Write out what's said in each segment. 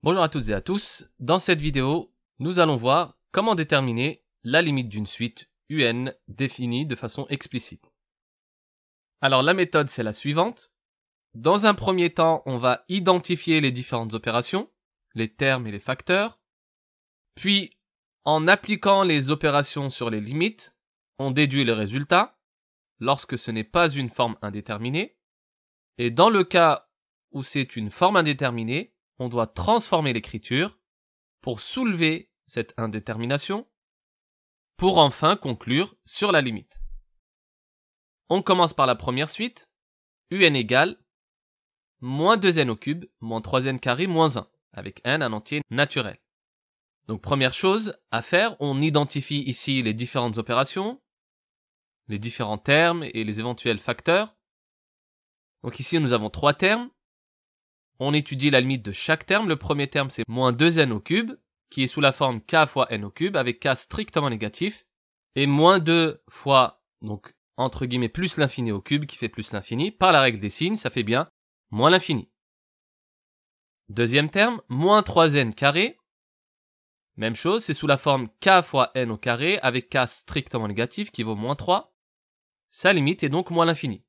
Bonjour à toutes et à tous, dans cette vidéo, nous allons voir comment déterminer la limite d'une suite UN définie de façon explicite. Alors la méthode c'est la suivante. Dans un premier temps, on va identifier les différentes opérations, les termes et les facteurs. Puis, en appliquant les opérations sur les limites, on déduit le résultat lorsque ce n'est pas une forme indéterminée. Et dans le cas où c'est une forme indéterminée, on doit transformer l'écriture pour soulever cette indétermination pour enfin conclure sur la limite. On commence par la première suite, UN égale moins 2n au cube, moins 3n carré, moins 1, avec n un entier naturel. Donc première chose à faire, on identifie ici les différentes opérations, les différents termes et les éventuels facteurs. Donc ici nous avons trois termes. On étudie la limite de chaque terme. Le premier terme, c'est moins 2n au cube, qui est sous la forme k fois n au cube, avec k strictement négatif, et moins 2 fois, donc, entre guillemets, plus l'infini au cube, qui fait plus l'infini. Par la règle des signes, ça fait bien moins l'infini. Deuxième terme, moins 3n carré. Même chose, c'est sous la forme k fois n au carré, avec k strictement négatif, qui vaut moins 3. Sa limite est donc moins l'infini.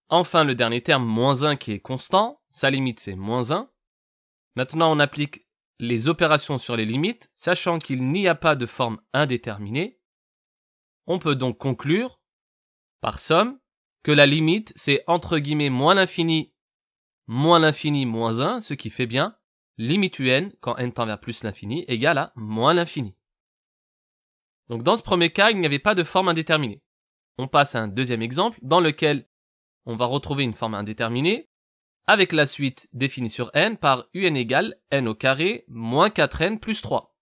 Enfin, le dernier terme, moins 1, qui est constant, sa limite c'est moins 1. Maintenant, on applique les opérations sur les limites, sachant qu'il n'y a pas de forme indéterminée. On peut donc conclure, par somme, que la limite c'est entre guillemets moins l'infini moins 1, ce qui fait bien limite UN, quand n tend vers plus l'infini, égale à moins l'infini. Donc dans ce premier cas, il n'y avait pas de forme indéterminée. On passe à un deuxième exemple, dans lequel on va retrouver une forme indéterminée, avec la suite définie sur n par UN égale n au carré moins 4n plus 3.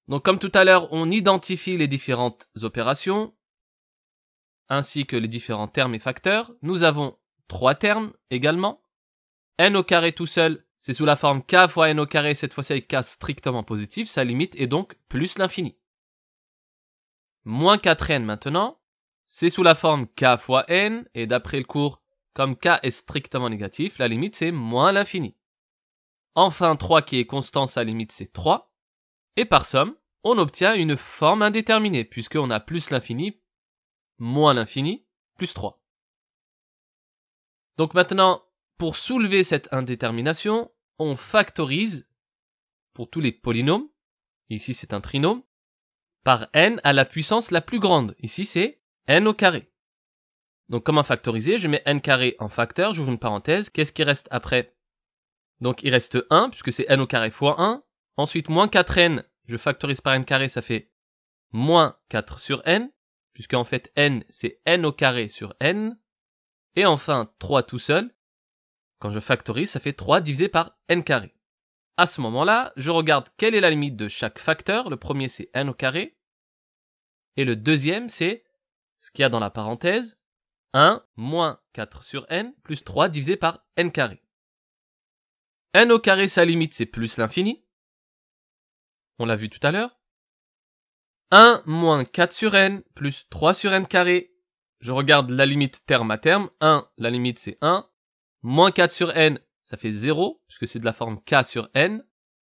Donc comme tout à l'heure, on identifie les différentes opérations, ainsi que les différents termes et facteurs. Nous avons trois termes également. N au carré tout seul, c'est sous la forme k fois n au carré, cette fois-ci avec k strictement positif, sa limite est donc plus l'infini. Moins 4n maintenant, c'est sous la forme k fois n, et d'après le cours, comme k est strictement négatif, la limite c'est moins l'infini. Enfin 3 qui est constant, sa limite c'est 3. Et par somme, on obtient une forme indéterminée, puisqu'on a plus l'infini, moins l'infini, plus 3. Donc maintenant, pour soulever cette indétermination, on factorise, pour tous les polynômes, ici c'est un trinôme, par n à la puissance la plus grande, ici c'est n au carré. Donc comment factoriser? Je mets n carré en facteur, j'ouvre une parenthèse, qu'est-ce qui reste après? Donc il reste 1, puisque c'est n au carré fois 1. Ensuite, moins 4n, je factorise par n carré, ça fait moins 4 sur n, puisque en fait n c'est n au carré sur n. Et enfin 3 tout seul, quand je factorise, ça fait 3 divisé par n carré. À ce moment-là, je regarde quelle est la limite de chaque facteur. Le premier c'est n au carré, et le deuxième c'est ce qu'il y a dans la parenthèse, 1 moins 4 sur n plus 3 divisé par n carré. N au carré, sa limite, c'est plus l'infini. On l'a vu tout à l'heure. 1 moins 4 sur n plus 3 sur n carré. Je regarde la limite terme à terme. 1, la limite, c'est 1. Moins 4 sur n, ça fait 0, puisque c'est de la forme k sur n.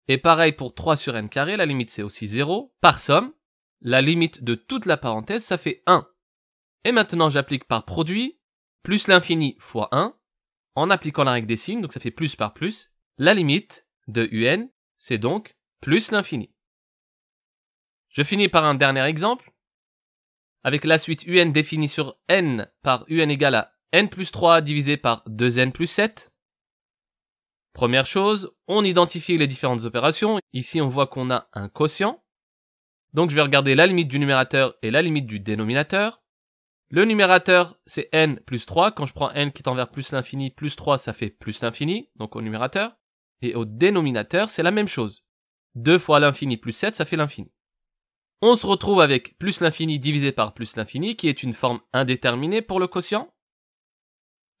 Et pareil pour 3 sur n carré, la limite, c'est aussi 0. Par somme, la limite de toute la parenthèse, ça fait 1. Et maintenant, j'applique par produit, plus l'infini fois 1, en appliquant la règle des signes, donc ça fait plus par plus. La limite de UN, c'est donc plus l'infini. Je finis par un dernier exemple, avec la suite UN définie sur n par UN égale à n plus 3 divisé par 2n plus 7. Première chose, on identifie les différentes opérations. Ici, on voit qu'on a un quotient. Donc je vais regarder la limite du numérateur et la limite du dénominateur. Le numérateur, c'est n plus 3. Quand je prends n qui tend vers plus l'infini, plus 3, ça fait plus l'infini, donc au numérateur. Et au dénominateur, c'est la même chose. 2 fois l'infini plus 7, ça fait l'infini. On se retrouve avec plus l'infini divisé par plus l'infini, qui est une forme indéterminée pour le quotient.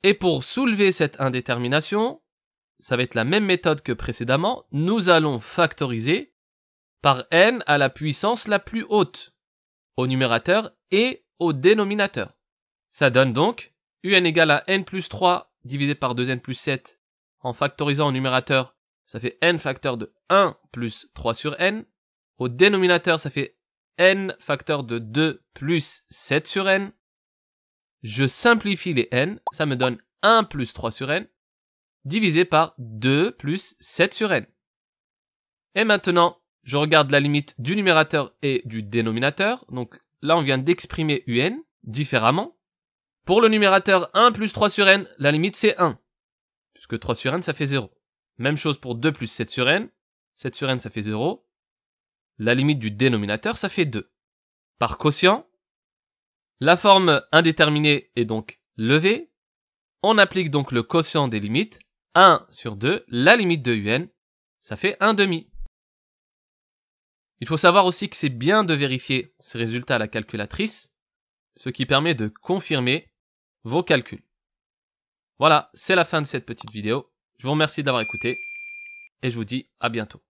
Et pour soulever cette indétermination, ça va être la même méthode que précédemment. Nous allons factoriser par n à la puissance la plus haute, au numérateur et au dénominateur. Ça donne donc UN égale à n plus 3 divisé par 2n plus 7 en factorisant au numérateur ça fait n facteur de 1 plus 3 sur n. Au dénominateur, ça fait n facteur de 2 plus 7 sur n. Je simplifie les n, ça me donne 1 plus 3 sur n, divisé par 2 plus 7 sur n. Et maintenant, je regarde la limite du numérateur et du dénominateur. Donc là, on vient d'exprimer un différemment. Pour le numérateur 1 plus 3 sur n, la limite c'est 1. Puisque 3 sur n, ça fait 0. Même chose pour 2 plus 7 sur n. 7 sur n, ça fait 0. La limite du dénominateur, ça fait 2. Par quotient, la forme indéterminée est donc levée. On applique donc le quotient des limites. 1 sur 2, la limite de un, ça fait 1 demi. Il faut savoir aussi que c'est bien de vérifier ces résultats à la calculatrice, ce qui permet de confirmer vos calculs. Voilà, c'est la fin de cette petite vidéo. Je vous remercie d'avoir écouté et je vous dis à bientôt.